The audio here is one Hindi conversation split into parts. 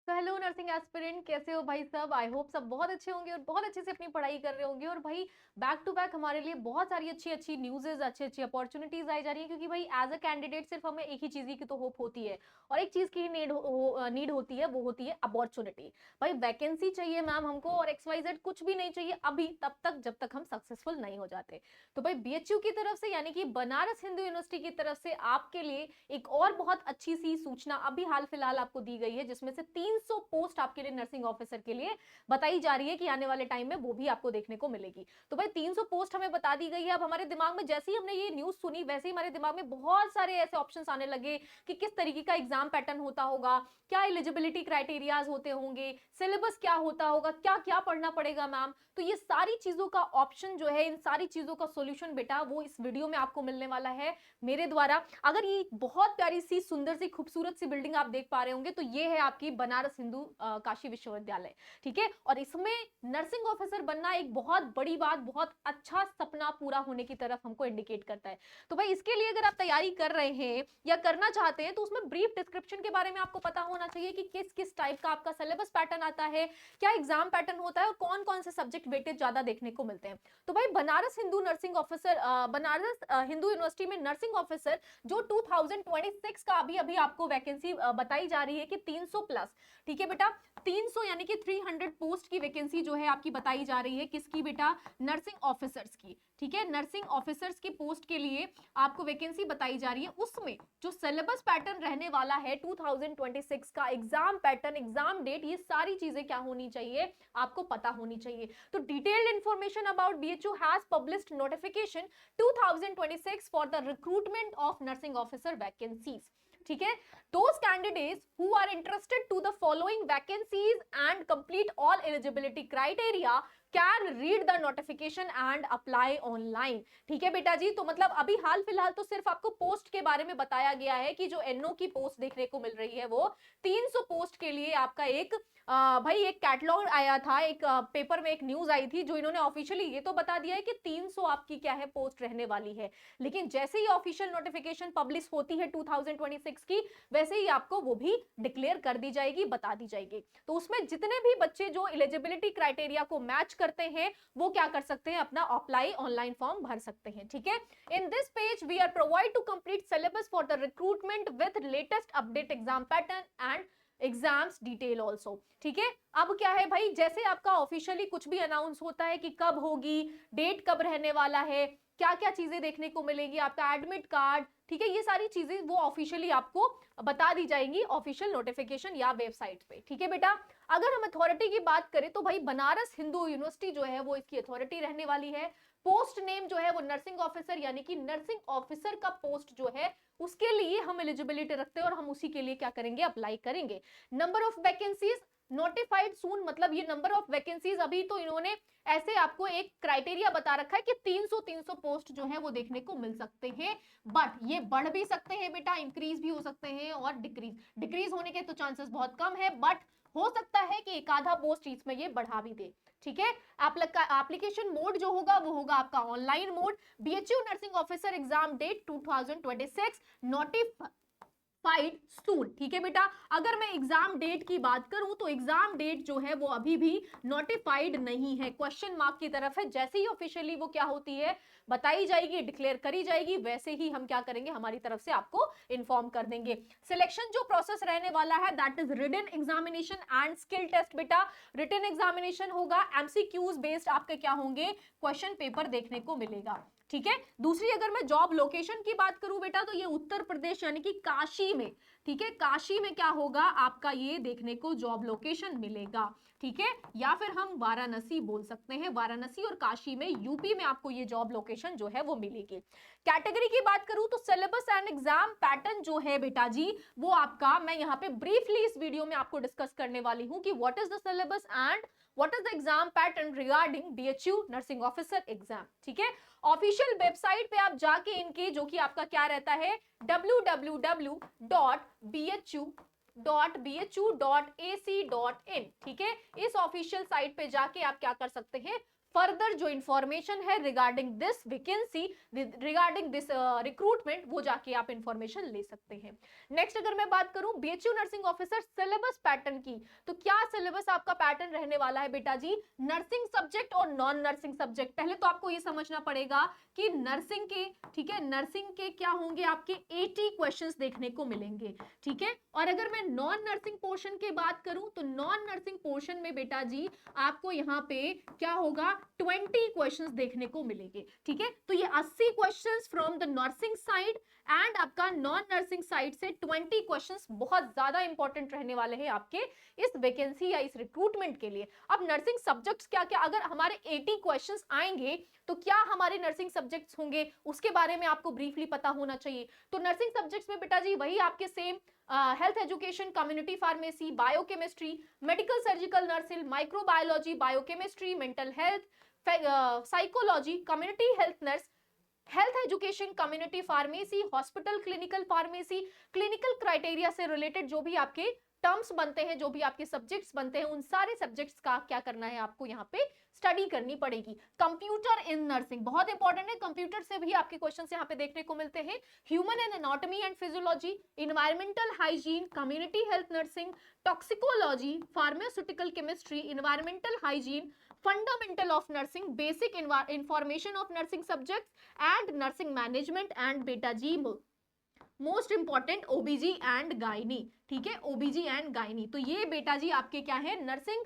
तो हेलो नर्सिंग एस्पिरेंट, कैसे हो भाई सब। आई होप सब बहुत अच्छे होंगे और बहुत अच्छे से अपनी पढ़ाई कर रहे होंगे। और भाई बैक टू बैक हमारे लिए बहुत सारी अच्छी अच्छी न्यूज़ेज, अच्छी अच्छी अपॉर्चुनिटीज आई जा रही है, क्योंकि भाई एज अ कैंडिडेट सिर्फ हमें एक ही चीज़ की तो होप होती है और एक चीज़ की ही नीड होती है, वो होती है अपॉर्चुनिटी। भाई वैकेंसी चाहिए मैम हमको, और XYZ कुछ भी नहीं चाहिए अभी तब तक जब तक हम सक्सेसफुल नहीं हो जाते। तो भाई BHU की तरफ से, यानी कि बनारस हिंदू यूनिवर्सिटी की तरफ से आपके लिए एक और बहुत अच्छी सी सूचना अभी हाल फिलहाल आपको दी गई है, जिसमें से 300 पोस्ट आपके लिए नर्सिंग ऑफिसर के लिए बताई जा रही है कि आने वाले टाइम में वो भी आपको देखने को मिलेगी। तो भाई 300 पोस्ट हमें बता दी गई है। अब हमारे दिमाग में जैसे ही हमने ये न्यूज सुनी, वैसे ही हमारे दिमाग में बहुत सारे ऐसे ऑप्शंस आने लगे कि किस तरीके का एग्जाम पैटर्न होता होगा, क्या एलिजिबिलिटी क्राइटेरियाज होते होंगे, सिलेबस क्या होता होगा, क्या क्या पढ़ना पड़ेगा मैम। तो ये सारी चीजों का ऑप्शन जो है, इन सारी चीजों का सोल्यूशन बेटा वो इस वीडियो में आपको मिलने वाला है मेरे द्वारा। अगर ये बहुत प्यारी सी, सुंदर सी, खूबसूरत सी बिल्डिंग आप देख पा रहे होंगे, तो ये है आपकी बनारस हिंदू काशी विश्वविद्यालय। ठीक है, और इसमें नर्सिंग ऑफिसर बनना एक बहुत बड़ी बात, बहुत अच्छा सपना पूरा होने की तरफ हमको इंडिकेट करता है। तो भाई इसके लिए अगर आप तैयारी कर रहे हैं या करना चाहते हैं, तो उसमें ब्रीफ डिस्क्रिप्शन के बारे में आपको पता होना चाहिए कि किस किस टाइप का आपका सिलेबस पैटर्न आता है, क्या एग्जाम पैटर्न होता है और कौन कौन से सब्जेक्ट वेटेज ज्यादा देखने को मिलते हैं। तो भाई Banaras Hindu nursing officer, Banaras Hindu university में नर्सिंग ऑफिसर जो 2026 का अभी अभी आपको वैकेंसी बताई जा रही है कि 300 प्लस। ठीक है बेटा, 300 यानी कि 300 पोस्ट की वैकेंसी जो है आपकी बताई जा रही है, किसकी बेटा, नर्सिंग ऑफिसर्स की। ठीक है, नर्सिंग ऑफिसर्स की पोस्ट के लिए आपको वैकेंसी बताई जा रही है। उसमें जो सिलेबस पैटर्न रहने वाला है 2026 का, एग्जाम पैटर्न, एग्जाम डेट, ये सारी चीजें क्या होनी चाहिए, आपको पता होनी चाहिए। तो detailed information about BHU has published notification 2026 for the recruitment of nursing officer vacancies. ठीक है, those candidates who are interested to the following vacancies and complete all eligibility criteria can read the notification and apply online. ठीक है बेटा जी, तो मतलब अभी हाल फिलहाल तो सिर्फ आपको पोस्ट के बारे में बताया गया है कि जो NO की पोस्ट देखने को मिल रही है वो 300 पोस्ट के लिए आपका एक भाई एक कैटलॉग आया था, एक पेपर में एक न्यूज आई थी, जो इन्होंने ऑफिशियली ये तो बता दिया है कि 300 आपकी क्या है पोस्ट रहने वाली है। लेकिन जैसे ही ऑफिशियल नोटिफिकेशन पब्लिश होती है 2026 की, वैसे ही आपको वो भी डिक्लेयर कर दी जाएगी, बता दी जाएगी। तो उसमें जितने भी बच्चे जो एलिजिबिलिटी क्राइटेरिया को मैच करते हैं, वो क्या कर सकते हैं, अपना अप्लाई ऑनलाइन फॉर्म भर सकते हैं। ठीक है, in this page we are provide to complete syllabus for the recruitment with latest update exam pattern and exams detail also. ठीक है, अब क्या है भाई, जैसे आपका ऑफिशियली कुछ भी अनाउंस होता है कि कब होगी, डेट कब रहने वाला है, क्या क्या चीजें देखने को मिलेगी, आपका एडमिट कार्ड, ठीक है, ये सारी चीजें वो ऑफिशियली आपको बता दी जाएंगी ऑफिशियल नोटिफिकेशन या वेबसाइट पे। ठीक है बेटा, अगर हम अथॉरिटी की बात करें तो भाई बनारस हिंदू यूनिवर्सिटी जो है वो इसकी अथॉरिटी रहने वाली है। पोस्ट नेम जो है वो नर्सिंग ऑफिसर, यानी कि नर्सिंग ऑफिसर का पोस्ट जो है उसके लिए हम एलिजिबिलिटी रखते हैं और हम उसी के लिए क्या करेंगे, अप्लाई करेंगे। नंबर ऑफ वैकेंसीज नोटिफाइड सून, मतलब ये नंबर ऑफ वैकेंसीज अभी तो इन्होंने ऐसे आपको एक क्राइटेरिया बता रखा है कि 300 पोस्ट जो है वो देखने को मिल सकते हैं, बट ये बढ़ भी सकते हैं बेटा, इंक्रीज भी हो सकते हैं और डिक्रीज होने के तो चांसेस बहुत कम है, बट हो सकता है कि एक आधा पोस्ट इसमें ये बढ़ा भी दे। ठीक है, एप्लीकेशन मोड जो होगा वो होगा आपका online mode. BHU nursing officer exam date 2026 notified soon. ठीक है बेटा, अगर मैं एग्जाम डेट की बात करूं तो एग्जाम डेट जो है वो अभी भी नोटिफाइड नहीं है, क्वेश्चन मार्क की तरफ है। जैसे ही ऑफिशियली वो क्या होती है, बताई जाएगी, डिक्लेयर करी जाएगी, वैसे ही हम क्या करेंगे, हमारी तरफ से आपको इन्फॉर्म कर देंगे। सिलेक्शन जो प्रोसेस रहने वाला है that is written examination and skill test. बेटा रिटन एग्जामिनेशन होगा, MCQs बेस्ड आपके क्या होंगे, क्वेश्चन पेपर देखने को मिलेगा। ठीक है, दूसरी अगर मैं जॉब लोकेशन की बात करूं बेटा, तो ये उत्तर प्रदेश यानी कि काशी में, ठीक है, काशी में क्या होगा आपका, ये देखने को जॉब लोकेशन मिलेगा। ठीक है, या फिर हम वाराणसी बोल सकते हैं, वाराणसी और काशी में, यूपी में आपको ये जॉब लोकेशन जो है वो मिलेगी। कैटेगरी की बात करूं तो सिलेबस एंड एग्जाम पैटर्न जो है बेटा जी, वो आपका मैं यहाँ पे ब्रीफली इस वीडियो में आपको डिस्कस करने वाली हूं कि what is the syllabus and what is the exam pattern regarding BHU nursing officer exam. ठीक है, ऑफिशियल वेबसाइट पे आप जाके इनके, जो कि आपका क्या रहता है, www.bhu.ac.in, ठीक है, इस ऑफिशियल साइट पे जाके आप क्या कर सकते हैं, फर्दर जो इंफॉर्मेशन है regarding this vacancy, regarding this recruitment, वो जाके आप इंफॉर्मेशन ले सकते हैं। नेक्स्ट अगर मैं बात करूं BHU nursing officer syllabus pattern की, तो क्या सिलेबस आपका पैटर्न रहने वाला है बेटा जी, नर्सिंग सब्जेक्ट और नॉन नर्सिंग सब्जेक्ट। पहले तो आपको ये समझना पड़ेगा कि नर्सिंग के, ठीक है, नर्सिंग के क्या होंगे, आपके 80 क्वेश्चंस देखने को मिलेंगे, ठीक है। और अगर मैं नॉन नर्सिंग पोर्शन की बात करूं तो नॉन नर्सिंग पोर्शन में बेटा जी आपको यहाँ पे क्या होगा, 20 क्वेश्चंस देखने को मिलेंगे, ठीक है। तो ये 80 questions from the nursing side and आपका नॉन नर्सिंग साइड से 20 क्वेश्चंस बहुत ज्यादा इंपॉर्टेंट रहने वाले हैं आपके इस वैकेंसी या इस रिक्रूटमेंट के लिए। अब नर्सिंग सब्जेक्ट्स क्या क्या, अगर हमारे 80 क्वेश्चंस आएंगे तो क्या हमारे नर्सिंग सब्जेक्ट्स होंगे, उसके बारे में आपको ब्रीफली पता होना चाहिए। तो नर्सिंग सब्जेक्ट्स में बेटा जी वही आपके same health education, community pharmacy, biochemistry, medical surgical nursing, microbiology, biochemistry, mental health, psychology, community health nurse, health education, community pharmacy, hospital clinical pharmacy, clinical criteria से रिलेटेड जो भी आपके टर्म्स बनते हैं, जो भी आपके सब्जेक्ट्स बनते हैं, उन सारे सब्जेक्ट्स का क्या करना है आपको यहाँ पे स्टडी करनी पड़ेगी। कंप्यूटर इन नर्सिंग बहुत इंपॉर्टेंट है, कंप्यूटर से भी आपके क्वेश्चंस यहाँ पे देखने को मिलते हैं। Human and anatomy and physiology, environmental hygiene, community health nursing, toxicology, pharmaceutical chemistry, environmental hygiene, fundamental of nursing, basic information of nursing subjects and nursing management and बेटा जी most important OBG and gynae, ठीक है, ओबीजी एंड गायनी। तो ये बेटा जी आपके क्या है, नर्सिंग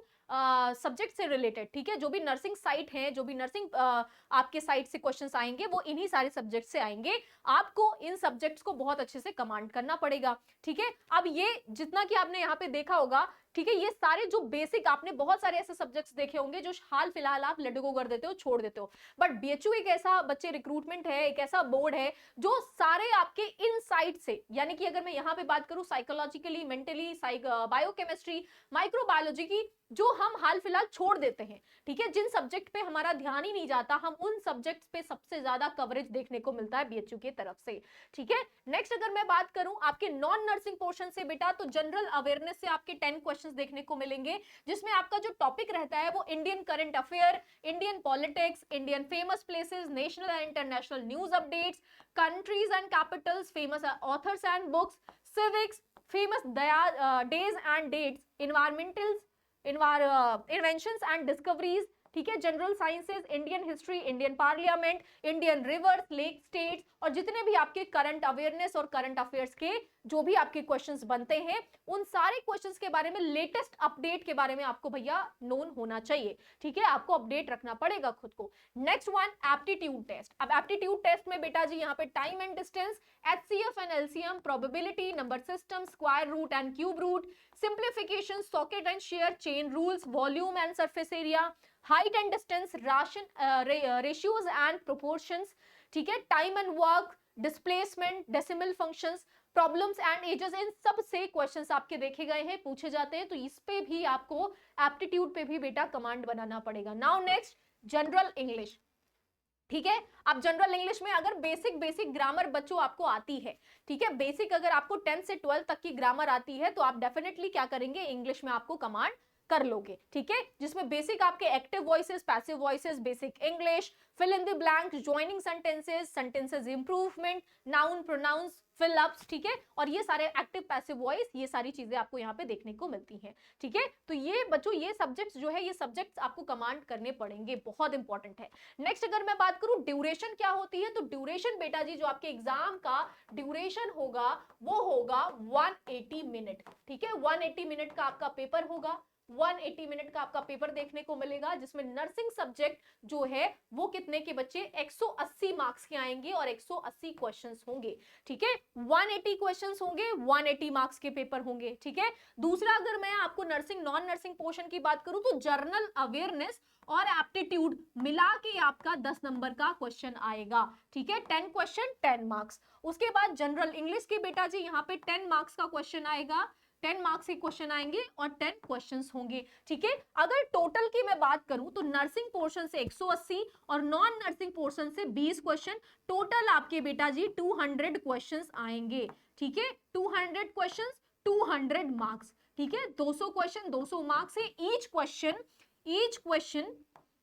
सब्जेक्ट से रिलेटेड, ठीक है, जो भी नर्सिंग साइट है, जो भी नर्सिंग आपके साइट से क्वेश्चंस आएंगे वो इन्हीं सारे सब्जेक्ट से आएंगे। आपको इन सब्जेक्ट्स को बहुत अच्छे से कमांड करना पड़ेगा, ठीक है। अब ये जितना कि आपने यहाँ पे देखा होगा, ठीक है, ये सारे जो बेसिक, आपने बहुत सारे ऐसे सब्जेक्ट्स देखे होंगे जो हाल फिलहाल आप लेट गो कर देते हो, छोड़ देते हो, बट बीएचयू एक ऐसा बच्चे रिक्रूटमेंट है, एक ऐसा बोर्ड है जो सारे आपके इन साइड से, यानी कि अगर मैं यहाँ पे बात करूं साइकोलॉजिकली, मेंटली, बायोकेमिस्ट्री, माइक्रोबायोलॉजी की, जो हम हाल फिलहाल छोड़ देते हैं, ठीक है, जिन सब्जेक्ट पे हमारा ध्यान ही नहीं जाता, हम उन सब्जेक्ट्स पे सबसे ज्यादा कवरेज देखने को मिलता है बीएचयू की तरफ से, ठीक है। नेक्स्ट अगर मैं बात करूं आपके नॉन नर्सिंग पोर्शन से बेटा, तो जनरल अवेयरनेस से आपके 10 क्वेश्चंस देखने को मिलेंगे, जिसमें आपका जो टॉपिक रहता है वो Indian current affair, Indian politics, Indian famous places, national and international news updates, countries and capitals, famous authors and books, civics, famous days and dates, environmental inventions and discoveries, ठीक है, general sciences, Indian history, Indian parliament, Indian rivers, lake states, और जितने भी आपके करंट अवेयरनेस और करंट अफेयर्स के जो भी आपके क्वेश्चंस बनते हैं, उन सारे क्वेश्चंस के बारे में, लेटेस्ट अपडेट के बारे में आपको भैया नोन होना चाहिए, ठीक है, आपको अपडेट रखना पड़ेगा खुद को। Next one aptitude test. अब एप्टीट्यूड टेस्ट में बेटा जी यहाँ पे time and distance, HCF and LCM, probability, number system, square root and cube root, simplification, socket and share, chain rules, volume and surface area, height and distance, ratios and proportions, ठीक है, time and work, displacement, decimal functions, problems and ages, इन सब से क्वेश्चंस आपके देखे गए हैं, पूछे जाते हैं, तो इस पे भी आपको एप्टीट्यूड पे भी बेटा कमांड बनाना पड़ेगा। नाउ नेक्स्ट जनरल इंग्लिश, ठीक है। अब जनरल इंग्लिश में अगर बेसिक ग्रामर बच्चों आपको आती है, ठीक है, बेसिक अगर आपको 10 से 12 तक की ग्रामर आती है, तो आप डेफिनेटली क्या करेंगे, इंग्लिश में आपको कमांड कर लोगे, ठीक है, जिसमें बेसिक आपके active voices, passive voices, basic English, fill in the blank, joining sentences, sentences improvement, noun, pronouns, fill ups, ठीक है, और ये सारे एक्टिव पैसिव वॉइस, ये सारी चीजें आपको यहाँ पे देखने को मिलती हैं, ठीक है। तो ये बच्चों ये सब्जेक्ट्स जो है, ये सब्जेक्ट्स आपको कमांड करने पड़ेंगे, बहुत इंपॉर्टेंट है। नेक्स्ट अगर मैं बात करूं ड्यूरेशन क्या होती है, तो ड्यूरेशन बेटा जी जो आपके एग्जाम का ड्यूरेशन होगा वो होगा 180 मिनट, ठीक है, 180 मिनट का आपका पेपर होगा, 180 मिनट का आपका पेपर देखने को मिलेगा, जिसमें नर्सिंग सब्जेक्ट जो है वो कितने के बच्चे 180 मार्क्स के आएंगे और 180 क्वेश्चंस होंगे, ठीक है, 180 क्वेश्चंस होंगे, 180 मार्क्स के पेपर होंगे, ठीक है। दूसरा अगर मैं आपको नर्सिंग नॉन नर्सिंग पोर्शन की बात करूं, तो जर्नल अवेयरनेस और एप्टीट्यूड मिला के आपका 10 नंबर का क्वेश्चन आएगा, ठीक है, 10 क्वेश्चन 10 मार्क्स। उसके बाद जनरल इंग्लिश के बेटा जी यहाँ पे 10 मार्क्स का क्वेश्चन आएगा, 10 मार्क्स के क्वेश्चन आएंगे और 10 क्वेश्चंस होंगे, ठीक है। अगर टोटल की मैं बात करूं तो नर्सिंग पोर्शन से 180 और नॉन नर्सिंग पोर्शन से 20 क्वेश्चन, टोटल आपके बेटा जी 200 क्वेश्चंस आएंगे, ठीक है, 200 क्वेश्चंस 200 मार्क्स, ठीक है, 200 क्वेश्चन 200 मार्क्स है, ईच क्वेश्चन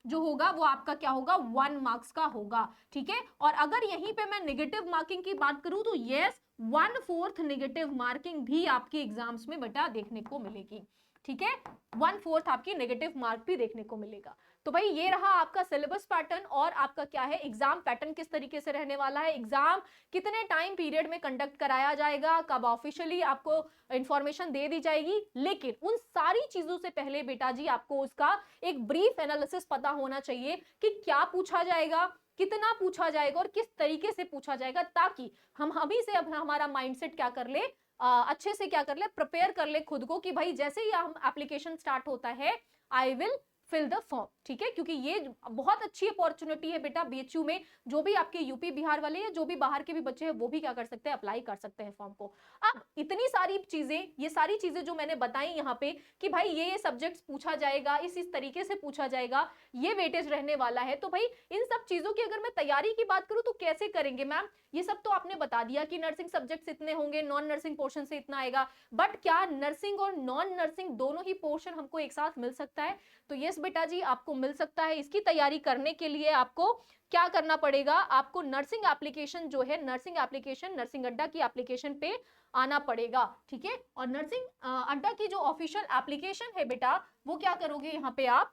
जो होगा वो आपका क्या होगा, 1 मार्क्स का होगा, ठीक है। और अगर यहीं पे मैं नेगेटिव मार्किंग की बात करूं तो यस 1/4 नेगेटिव मार्किंग भी आपके एग्जाम्स में बेटा देखने को मिलेगी, ठीक है। 1/4 आपकी नेगेटिव मार्क भी देखने को मिलेगा। तो भाई ये रहा आपका सिलेबस पैटर्न और आपका क्या है एग्जाम पैटर्न किस तरीके से रहने वाला है, एग्जाम कितने टाइम पीरियड में कंडक्ट कराया जाएगा, कब ऑफिशियली आपको इंफॉर्मेशन दे दी जाएगी। लेकिन उन सारी चीजों से पहले बेटा जी आपको उसका एक ब्रीफ एनालिसिस पता होना चाहिए कि क्या पूछा जाएगा, कितना पूछा जाएगा और किस तरीके से पूछा जाएगा, ताकि हम अभी से अब हमारा माइंडसेट क्या कर ले, अच्छे से क्या कर ले, प्रिपेयर कर ले खुद को कि भाई जैसे ही हम एप्लीकेशन स्टार्ट होता है I will fill the form, ठीक है। क्योंकि ये बहुत अच्छी अपॉर्चुनिटी है बेटा बीएचयू में, जो भी आपके यूपी बिहार वाले या जो भी बाहर के भी बच्चे हैं वो भी क्या कर सकते हैं, अप्लाई कर सकते हैं फॉर्म को। अब इतनी सारी चीजें, ये सारी चीजें जो मैंने बताई यहाँ पे कि भाई ये सब्जेक्ट्स पूछा जाएगा, इस तरीके से पूछा जाएगा, ये वेटेज रहने वाला है, तो भाई इन सब चीजों की अगर मैं तैयारी की बात करूं तो कैसे करेंगे मैम, ये सब तो आपने बता दिया कि नर्सिंग सब्जेक्ट्स इतने होंगे, नॉन नर्सिंग पोर्शन से इतना आएगा, बट क्या नर्सिंग और नॉन नर्सिंग दोनों ही पोर्शन हमको एक साथ मिल सकता है? तो यस बेटा जी आपको मिल सकता है। इसकी तैयारी करने के लिए आपको क्या करना पड़ेगा, आपको नर्सिंग एप्लीकेशन जो है, नर्सिंग एप्लीकेशन, नर्सिंग अड्डा की एप्लीकेशन पे आना पड़ेगा, ठीक है। और नर्सिंग अड्डा की जो ऑफिशियल एप्लीकेशन है बेटा वो क्या करोगे, यहाँ पे आप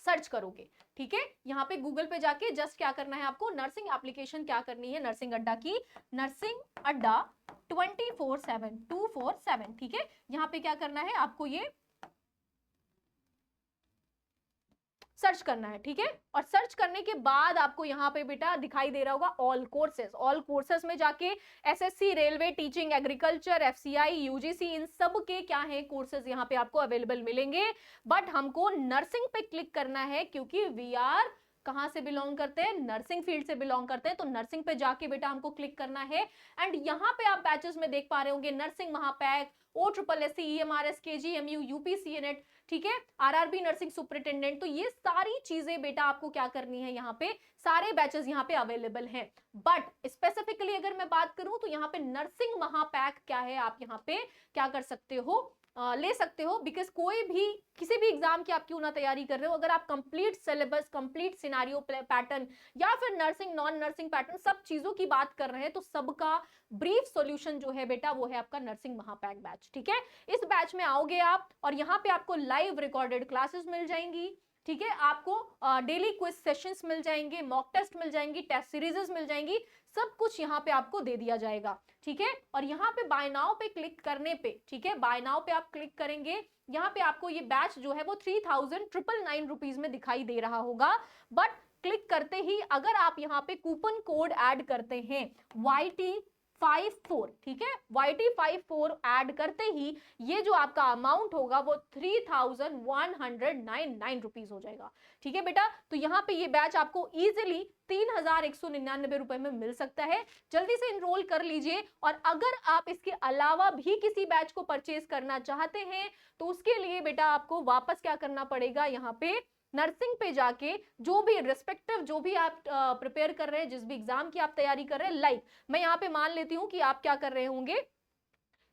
सर्च करोगे, ठीक है। यहाँ पे गूगल पे जाके जस्ट क्या करना है आपको, नर्सिंग एप्लीकेशन क्या करनी है, नर्सिंग अड्डा की, नर्सिंग अड्डा 24/7 ठीक है। यहाँ पे क्या करना है आपको, ये सर्च करना है, ठीक है। और सर्च करने के बाद आपको यहाँ पे बेटा दिखाई दे रहा होगा ऑल कोर्सेज, ऑल कोर्सेज में जाके SSC, railway, teaching, agriculture, FCI, UGC, इन सब के क्या है कोर्सेज यहाँ पे आपको अवेलेबल मिलेंगे। बट हमको नर्सिंग पे क्लिक करना है क्योंकि वी आर कहां से बिलोंग करते हैं, नर्सिंग फील्ड से बिलोंग करते हैं, तो नर्सिंग पे जाके बेटा हमको क्लिक करना है। एंड यहाँ पे आप बैचेस में देख पा रहे होंगे नर्सिंग महापैक, OSSC, EMRS, KGMU, UP CNET, ठीक है, आरआरबी नर्सिंग सुपरिटेंडेंट। तो ये सारी चीजें बेटा आपको क्या करनी है, यहाँ पे सारे बैचेस यहाँ पे अवेलेबल हैं। बट स्पेसिफिकली अगर मैं बात करूं तो यहाँ पे नर्सिंग महापैक क्या है, आप यहाँ पे क्या कर सकते हो, ले सकते हो। बिकॉज कोई भी किसी भी एग्जाम की आप क्यों ना तैयारी कर रहे हो, अगर आप complete syllabus, complete scenario pattern या फिर नर्सिंग नॉन नर्सिंग पैटर्न सब चीजों की बात कर रहे हैं, तो सबका ब्रीफ सॉल्यूशन जो है बेटा वो है आपका नर्सिंग महापैक बैच, ठीक है। इस बैच में आओगे आप और यहाँ पे आपको लाइव रिकॉर्डेड क्लासेस मिल जाएंगी, ठीक है। आपको डेली क्विज सेशंस मिल जाएंगे, मॉक टेस्ट मिल जाएंगी, टेस्ट सीरीजेस मिल जाएंगी, सब कुछ यहाँ पे आपको दे दिया जाएगा, ठीक है। और यहाँ पे बाय नाउ पे क्लिक करने पे, ठीक है, बाय नाउ पे आप क्लिक करेंगे, यहाँ पे आपको ये बैच जो है वो 3,999 रुपीज में दिखाई दे रहा होगा। बट क्लिक करते ही अगर आप यहाँ पे कूपन कोड ऐड करते हैं YT54, ठीक है, YT54 ऐड करते ही ये जो आपका अमाउंट होगा वो 3,199 रुपीज हो जाएगा, ठीक है बेटा। तो यहाँ पे ये बैच आपको इजीली 3,199 रुपए में मिल सकता है, जल्दी से इनरोल कर लीजिए। और अगर आप इसके अलावा भी किसी बैच को परचेज करना चाहते हैं तो उसके लिए बेटा आपको वापस क्या करना पड़ेगा, यहाँ पे नर्सिंग पे जाके जो भी रिस्पेक्टिव जो भी आप प्रिपेयर कर रहे हैं, जिस भी एग्जाम की आप तैयारी कर रहे हैं, लाइक मैं यहाँ पे मान लेती हूँ कि आप क्या कर रहे होंगे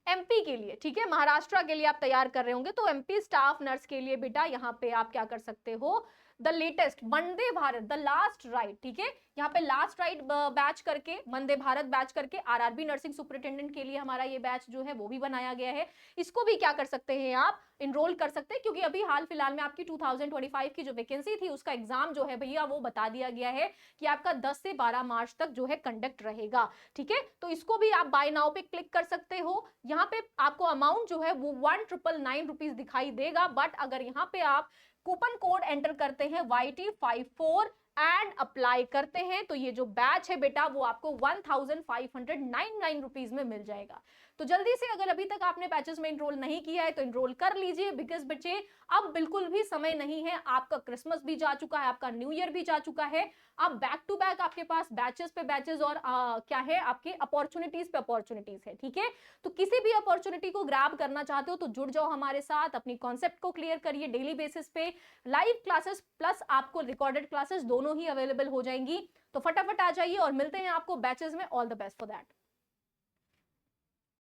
एमपी के लिए, ठीक है, महाराष्ट्र के लिए आप तैयार कर रहे होंगे, तो एमपी स्टाफ नर्स के लिए बेटा यहाँ पे आप क्या कर सकते हो, the latest Vande Bharat the last ride, ठीक है, यहाँ पे लास्ट राइड बैच करके, वंदे भारत बैच करके आरआरबी नर्सिंग सुपरिटेंडेंट के लिए हमारा ये बैच जो है वो भी बनाया गया है। इसको भी क्या कर सकते हैं आप, इनरोल कर सकते हैं, क्योंकि अभी हाल फिलहाल में आपकी 2025 की जो वैकेंसी थी उसका एग्जाम जो है भैया वो बता दिया गया है कि आपका 10 से 12 मार्च तक जो है कंडक्ट रहेगा, ठीक है। तो इसको भी आप बाय नाउ पे क्लिक कर सकते हो। यहाँ पे आपको अमाउंट जो है वो 1,999 रुपीज दिखाई देगा। बट अगर यहाँ पे आप कूपन कोड एंटर करते हैं YT54 एंड अप्लाई करते हैं तो ये जो बैच है बेटा वो आपको 1,599 रुपीज में मिल जाएगा। तो जल्दी से अगर अभी तक आपने बैचेस में इनरोल नहीं किया है तो इनरोल कर लीजिए, बिकॉज बच्चे अब बिल्कुल भी समय नहीं है, आपका क्रिसमस भी जा चुका है, आपका न्यू ईयर भी जा चुका है, अब बैक टू बैक आपके पास बैचेस पे बैचेस और क्या है आपके अपॉर्चुनिटीज पे अपॉर्चुनिटीज है, ठीक है। तो किसी भी अपॉर्चुनिटी को ग्रैब करना चाहते हो तो जुड़ जाओ हमारे साथ, अपनी कॉन्सेप्ट को क्लियर करिए, डेली बेसिस पे लाइव क्लासेस प्लस आपको रिकॉर्डेड क्लासेस दोनों ही अवेलेबल हो जाएंगी। तो फटाफट आ जाइए और मिलते हैं आपको बैचेस में। All the best for that.